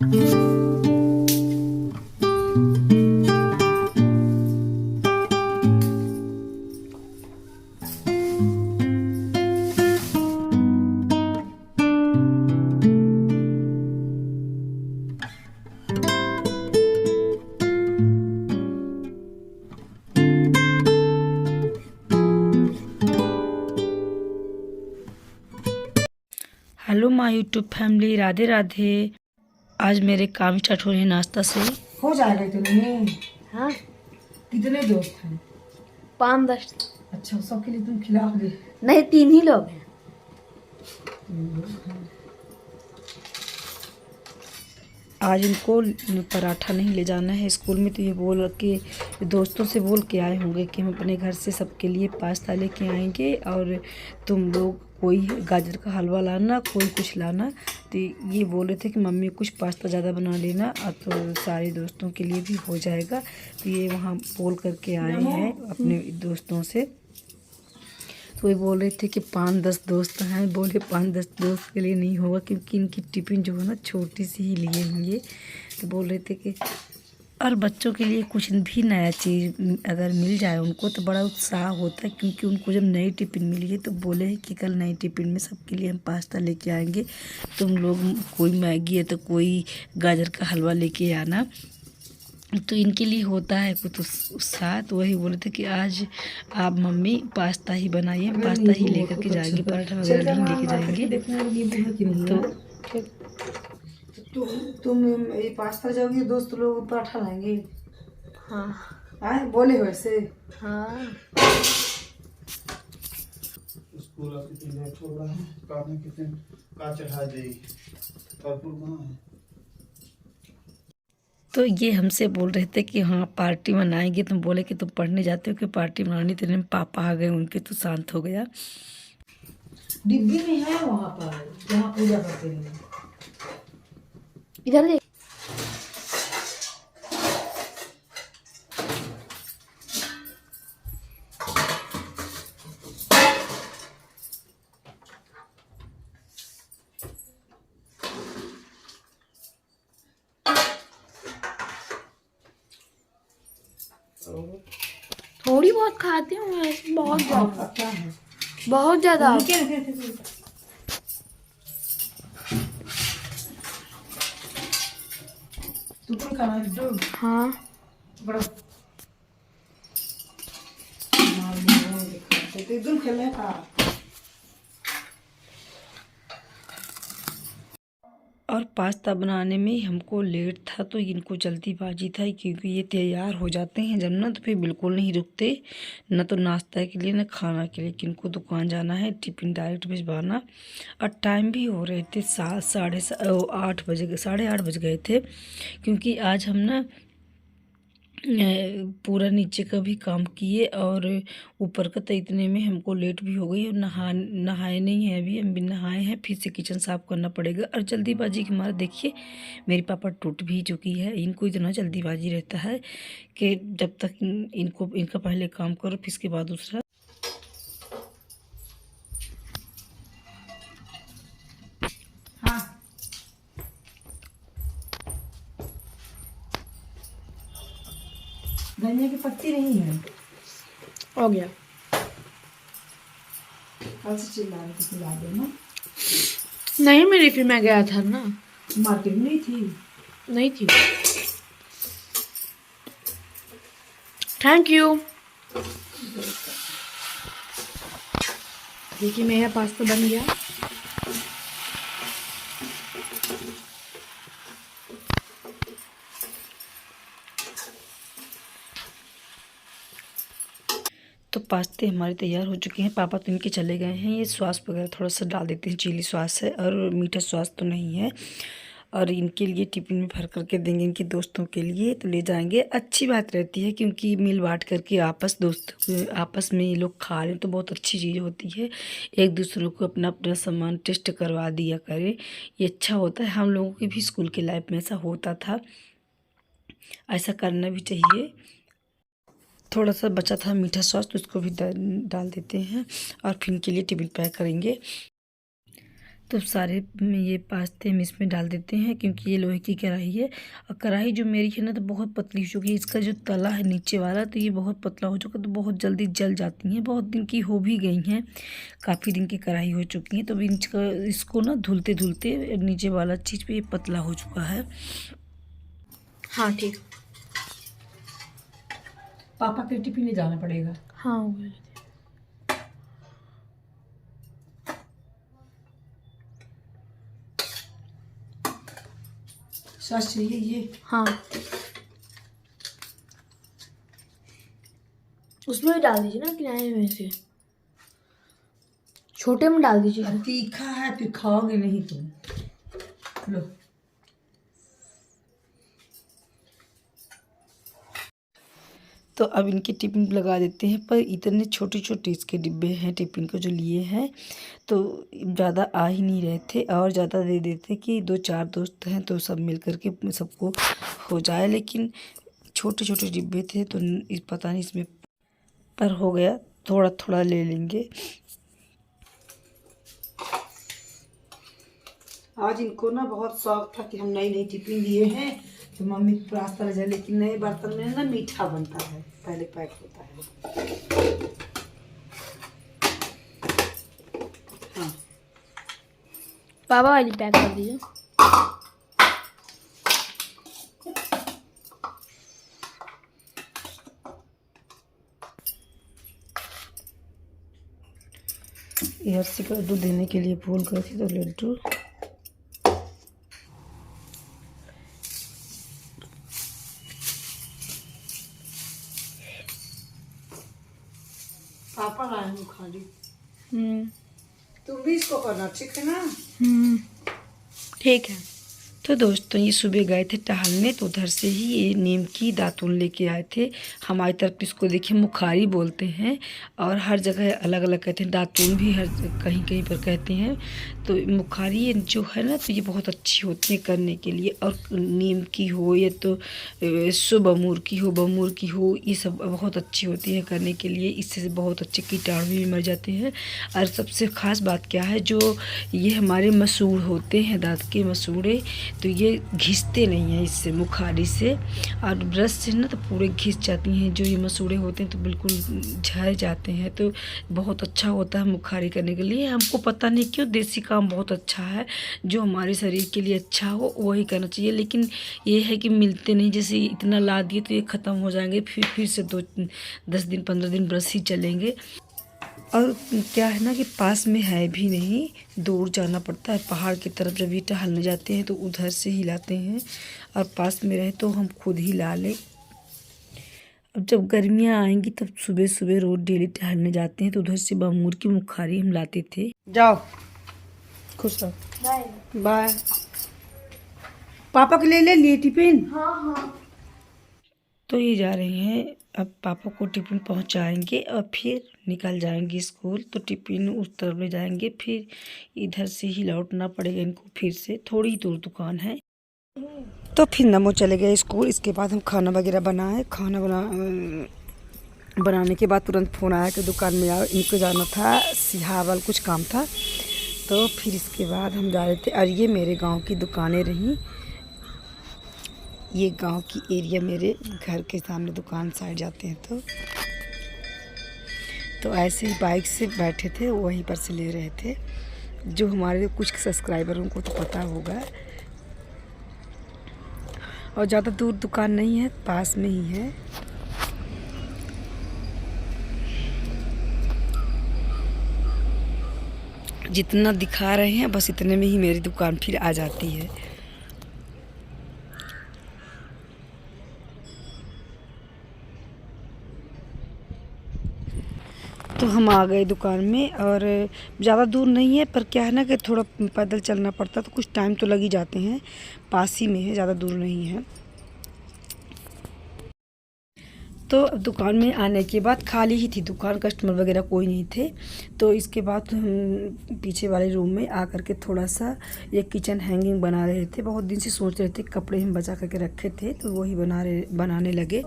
Hello my YouTube family, Radhe Radhe. आज मेरे काम स्टार्ट हो रहे हैं नाश्ता से। हो जाएगा इतने? हाँ, कितने दोस्त हैं? 5-10। अच्छा, सबके लिए तुम खिला दे। नहीं, 3 ही लोग हैं। आज इनको पराठा नहीं ले जाना है स्कूल में, तो ये बोल के दोस्तों से बोल के आए होंगे कि हम अपने घर से सबके लिए पास्ता लेके आएंगे और तुम लोग कोई गाजर का हलवा लाना, कोई कुछ लाना। तो ये बोल रहे थे कि मम्मी कुछ पास्ता ज़्यादा बना लेना, और तो सारे दोस्तों के लिए भी हो जाएगा। तो ये वहाँ बोल करके आए हैं अपने दोस्तों से। तो ये बोल रहे थे कि 5-10 दोस्त हैं। बोले 5-10 दोस्त के लिए नहीं होगा, क्योंकि इनकी टिफ़िन जो है ना छोटी सी ही लिए होंगे। तो बोल रहे थे कि और बच्चों के लिए कुछ भी नया चीज़ अगर मिल जाए उनको तो बड़ा उत्साह होता है, क्योंकि उनको जब नई टिफ़िन मिली है तो बोले हैं कि कल नई टिफ़िन में सबके लिए हम पास्ता लेके आएंगे, तुम लोग कोई मैगी है तो कोई गाजर का हलवा लेके आना। तो इनके लिए होता है कुछ उत्साह। तो वही बोले थे कि आज आप मम्मी पास्ता ही बनाइए, पास्ता ही लेकर के जाएंगे, पराठा वगैरह नहीं लेके जाएंगे। तो तुम ये पास्ता जाओगी, दोस्त लोग पराठा लाएंगे? हाँ आए बोले वैसे? हाँ। स्कूल अब कितनी लेट हो रहा है, काम में कितने का चढ़ा देगी कर्पूर। तो ये हमसे बोल रहे थे कि हाँ पार्टी मनाएंगे। तुम बोले कि तुम पढ़ने जाते हो कि पार्टी मनानी, तो इन्हें पापा आ गए उनके, तो शांत हो गया। डिब्बी में है वहाँ पर जहाँ पूजा करते हैं। इधर ले। थोड़ी बहुत खाती हूँ मैं, बहुत ज्यादा। क्या है? बहुत ज्यादा। तुम खाना है तो हाँ, बड़ा एकदम खेलने का। और पास्ता बनाने में हमको लेट था, तो इनको जल्दीबाजी था, क्योंकि ये तैयार हो जाते हैं जब ना तो फिर बिल्कुल नहीं रुकते, ना तो नाश्ता के लिए ना खाना के लिए, कि इनको दुकान जाना है, टिफ़िन डायरेक्ट भिजवाना। और टाइम भी हो रहे थे 7-8 बजे, 8:30 बज गए थे, क्योंकि आज हम ना पूरा नीचे का भी काम किए और ऊपर का, तो इतने में हमको लेट भी हो गई। और नहाए नहीं है अभी, हम भी नहाए हैं, फिर से किचन साफ़ करना पड़ेगा। और जल्दीबाजी के मारे देखिए मेरी पापा टूट भी चुकी है। इनको इतना जल्दीबाजी रहता है कि जब तक इनका पहले काम करो फिर इसके बाद दूसरा। धनिया की पत्ती नहीं है। हो गया। कल से चिल्ला रही थी खिला देना। नहीं, मेरी फिर मैं गया था ना, मार्केट में नहीं थी। नहीं थी। Thank you. देखिए मेरा पास्ता बन गया। तो पास्ते हमारे तैयार हो चुके हैं। पापा तो इनके चले गए हैं। ये सॉस वगैरह थोड़ा सा डाल देते हैं, चिली सॉस है और मीठा सॉस तो नहीं है। और इनके लिए टिफ़िन में भर करके देंगे, इनके दोस्तों के लिए तो ले जाएंगे। अच्छी बात रहती है, क्योंकि मिल बांट करके आपस में ये लोग खा लें तो बहुत अच्छी चीज़ होती है। एक दूसरे को अपना अपना सामान टेस्ट करवा दिया करें, ये अच्छा होता है। हम लोगों की भी स्कूल की लाइफ में ऐसा होता था, ऐसा करना भी चाहिए। थोड़ा सा बचा था मीठा सॉस, तो उसको भी डाल देते हैं और फिर इनके लिए टिफ़िन पैक करेंगे। तो सारे ये पास्ते हम इसमें डाल देते हैं, क्योंकि ये लोहे की कढ़ाई है। और कढ़ाई जो मेरी है ना तो बहुत पतली हो चुकी है। इसका जो तला है नीचे वाला तो ये बहुत पतला हो चुका, तो बहुत जल्दी जल जाती हैं। बहुत दिन की हो भी गई हैं, काफ़ी दिन की कढ़ाई हो चुकी है। तो अब इसको ना धुलते धुलते नीचे वाला चीज़ पे ये पतला हो चुका है। हाँ ठीक। पापा के टिफिन ले जाना पड़ेगा। हाँ हो गया। सच चाहिए ये। हाँ उसमें भी डाल दीजिए ना किनारे में से, छोटे में डाल दीजिए। अब तीखा है फिर खाओगे नहीं तुम। लो तो अब इनके टिफिन लगा देते हैं। पर इतने छोटे छोटे इसके डिब्बे हैं टिफिन को जो लिए हैं, तो ज़्यादा आ ही नहीं रहे थे। और ज़्यादा दे देते कि 2-4 दोस्त हैं तो सब मिल कर के सबको हो जाए, लेकिन छोटे छोटे डिब्बे थे तो पता नहीं इसमें पर हो गया। थोड़ा थोड़ा ले लेंगे। आज इनको ना बहुत शौक था कि हम नई नई टिफिन लिए हैं तो मम्मी पास्ता ले जाए, लेकिन नए बर्तन में ना मीठा बनता है, पहले पैक होता है। हाँ पापा वाली पैक कर दीजिए। ये हर्षी का लड्डू देने के लिए भूल गई थी, तो लड्डू पापा लाए हूँ खाली। हम्म तुम भी इसको करना, ठीक है ना। ठीक है। तो दोस्तों ये सुबह गए थे टहलने, तो उधर से ही ये नीम की दातुन लेके आए थे। हमारी तरफ इसको देखिए मुखारी बोलते हैं, और हर जगह अलग अलग कहते हैं। दातुन भी हर कहीं कहीं पर कहते हैं। तो मुखारी जो है ना तो ये बहुत अच्छी होती है करने के लिए। और नीम की हो या तो बमूर की हो, बमूर की हो, ये सब बहुत अच्छी होती है करने के लिए। इससे बहुत अच्छे कीटाणु भी मर जाते हैं। और सबसे ख़ास बात क्या है, जो ये हमारे मसूड़ होते हैं, दांत के मसूड़े, तो ये घिसते नहीं हैं इससे, मुखारी से। और ब्रश से ना तो पूरे घिस जाती हैं। जो ये मसूड़े होते हैं तो बिल्कुल झड़ जाते हैं। तो बहुत अच्छा होता है मुखारी करने के लिए। हमको पता नहीं क्यों देसी काम बहुत अच्छा है, जो हमारे शरीर के लिए अच्छा हो वही करना चाहिए। लेकिन ये है कि मिलते नहीं, जैसे इतना ला दिए तो ये ख़त्म हो जाएंगे, फिर से 10 दिन 15 दिन ब्रश ही चलेंगे। और क्या है ना कि पास में है भी नहीं, दूर जाना पड़ता है। पहाड़ की तरफ जब ये टहलने जाते हैं तो उधर से ही लाते हैं, और पास में रहे तो हम खुद ही ला लें। अब जब गर्मियाँ आएंगी तब सुबह सुबह रोज डेली टहलने जाते हैं, तो उधर से बमूर की मुखारी हम लाते थे। जाओ खुश रहो। बाय। पापा के लिए ले लिए टिफिन। तो ये जा रहे हैं, अब पापा को टिफ़िन पहुंचाएंगे और फिर निकल जाएंगे स्कूल। तो टिफ़िन उस तरफ ले जाएंगे, फिर इधर से ही लौटना पड़ेगा इनको। फिर से थोड़ी दूर दुकान है। तो फिर नमो चले गए स्कूल। इसके बाद हम खाना वगैरह बनाए। खाना बनाने के बाद तुरंत फ़ोन आया कि दुकान में आओ, इनको जाना था सिहावल, कुछ काम था। तो फिर इसके बाद हम जा रहे थे। और ये मेरे गाँव की दुकानें रहीं। ये गांव की एरिया, मेरे घर के सामने दुकान साइड जाते हैं तो ऐसे ही बाइक से बैठे थे, वहीं पर से ले रहे थे। जो हमारे कुछ सब्सक्राइबरों को तो पता होगा। और ज़्यादा दूर दुकान नहीं है, पास में ही है। जितना दिखा रहे हैं बस इतने में ही मेरी दुकान फिर आ जाती है। तो हम आ गए दुकान में, और ज़्यादा दूर नहीं है, पर क्या है ना कि थोड़ा पैदल चलना पड़ता, तो कुछ टाइम तो लग ही जाते हैं। पास ही में है, ज़्यादा दूर नहीं है। तो दुकान में आने के बाद खाली ही थी दुकान, कस्टमर वगैरह कोई नहीं थे। तो इसके बाद हम पीछे वाले रूम में आकर के थोड़ा सा ये किचन हैंगिंग बना रहे थे। बहुत दिन से सोच रहे थे, कपड़े हम बचा करके रखे थे तो वही बनाने लगे।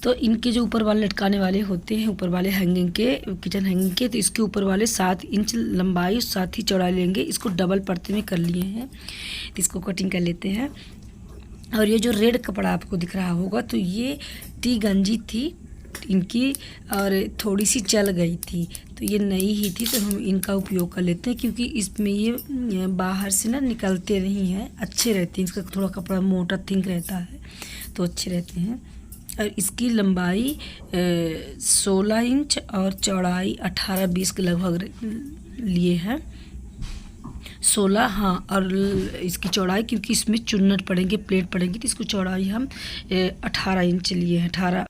तो इनके जो ऊपर वाले लटकाने वाले होते हैं, ऊपर वाले हैंगिंग के, किचन हैंगिंग के, तो इसके ऊपर वाले 7 इंच लंबाई और 7 ही चौड़ाई लेंगे। इसको डबल परते में कर लिए हैं, तो इसको कटिंग कर लेते हैं। और ये जो रेड कपड़ा आपको दिख रहा होगा, तो ये टी गंजी थी इनकी और थोड़ी सी चल गई थी, तो ये नई ही थी, तो हम इनका उपयोग कर लेते हैं क्योंकि इसमें ये बाहर से ना निकलते नहीं हैं, अच्छे रहते हैं। इसका थोड़ा कपड़ा मोटा थिंक रहता है तो अच्छे रहते हैं। और इसकी लंबाई 16 इंच और चौड़ाई 18-20 के लगभग लिए हैं। 16 हाँ, और इसकी चौड़ाई क्योंकि इसमें चुन्नट पड़ेंगे, प्लेट पड़ेंगी, तो इसको चौड़ाई हम 18 इंच लिए हैं। 18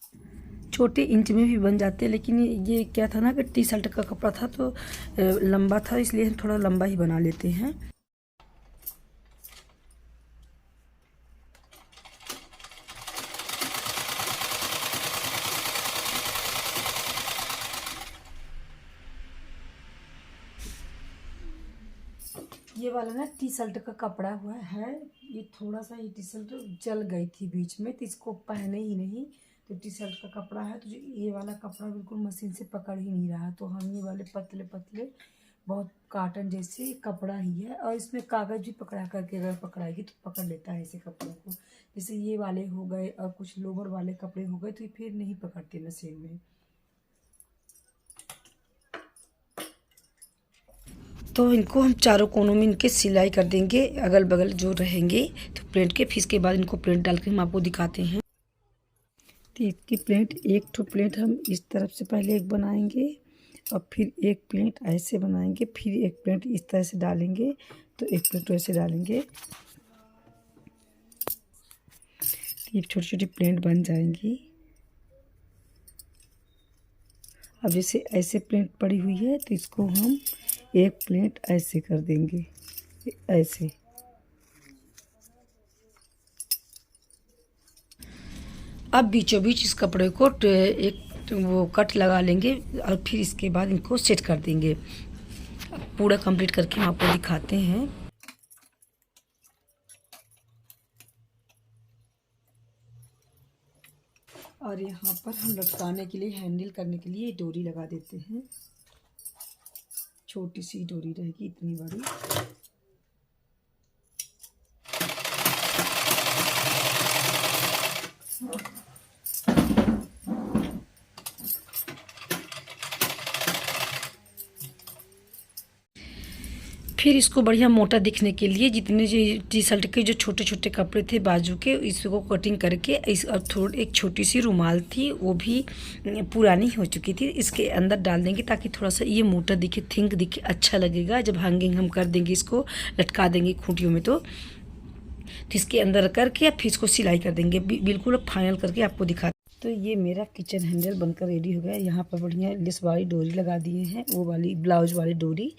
छोटे इंच में भी बन जाते हैं, लेकिन ये क्या था ना कि टी शर्ट का कपड़ा था तो लंबा था, इसलिए हम थोड़ा लंबा ही बना लेते हैं। ये वाला ना टी शर्ट का कपड़ा हुआ है, ये थोड़ा सा ये टी शर्ट जल गई थी बीच में, तो इसको पहने ही नहीं। तो टी शर्ट का कपड़ा है, तो ये वाला कपड़ा बिल्कुल मशीन से पकड़ ही नहीं रहा, तो हम ये वाले पतले पतले बहुत काटन जैसे कपड़ा ही है। और इसमें कागज़ भी पकड़ा करके अगर पकड़ाएगी तो पकड़ लेता है ऐसे कपड़ों को। जैसे ये वाले हो गए और कुछ लोवर वाले कपड़े हो गए, तो ये फिर नहीं पकड़ते मशीन में। तो इनको हम चारों कोनों में इनके सिलाई कर देंगे, अगल बगल जो रहेंगे तो प्लेट के। फिर इसके बाद इनको प्लेट डाल के हम आपको दिखाते हैं। तो इसकी प्लेट, एक ठो प्लेट हम इस तरफ से पहले एक बनाएंगे और फिर एक प्लेट ऐसे बनाएंगे, फिर एक प्लेट इस तरह से डालेंगे, तो एक प्लेट ऐसे डालेंगे। ये छोटी छोटी प्लेट बन जाएंगी। अब जैसे ऐसे प्लेट पड़ी हुई है, तो इसको हम एक प्लेट ऐसे कर देंगे, ऐसे। अब बीचों बीच इस कपड़े को एक वो कट लगा लेंगे और फिर इसके बाद इनको सेट कर देंगे। अब पूरा कंप्लीट करके हम आपको दिखाते हैं। और यहाँ पर हम लटकाने के लिए, हैंडल करने के लिए डोरी लगा देते हैं। छोटी सी डोरी रहेगी, इतनी बड़ी। फिर इसको बढ़िया मोटा दिखने के लिए जितने जो टी शर्ट के जो छोटे छोटे कपड़े थे बाजू के, इसको कटिंग करके इस और थोड़ी एक छोटी सी रुमाल थी, वो भी पुरानी हो चुकी थी, इसके अंदर डाल देंगे ताकि थोड़ा सा ये मोटा दिखे, थिंक दिखे, अच्छा लगेगा। जब हैंगिंग हम कर देंगे, इसको लटका देंगे खूंटियों में, तो इसके अंदर करके फिर इसको सिलाई कर देंगे। बिल्कुल फाइनल करके आपको दिखा। तो ये मेरा किचन हैंडल बनकर रेडी हो गया। यहाँ पर बढ़िया लेस वाली डोरी लगा दिए हैं, वो वाली ब्लाउज वाली डोरी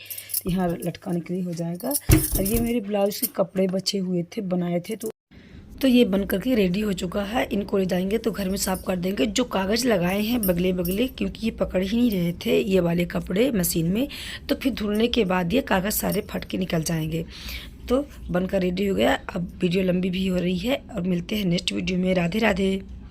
यहाँ लटकाने के लिए हो जाएगा। और ये मेरे ब्लाउज के कपड़े बचे हुए थे, बनाए थे, तो ये बन करके रेडी हो चुका है। इनको ले जाएंगे तो घर में साफ़ कर देंगे। जो कागज़ लगाए हैं बगले बगले, क्योंकि ये पकड़ ही नहीं रहे थे ये वाले कपड़े मशीन में, तो फिर धुलने के बाद ये कागज़ सारे फट के निकल जाएंगे। तो बनकर रेडी हो गया। अब वीडियो लंबी भी हो रही है और मिलते हैं नेक्स्ट वीडियो में। राधे राधे।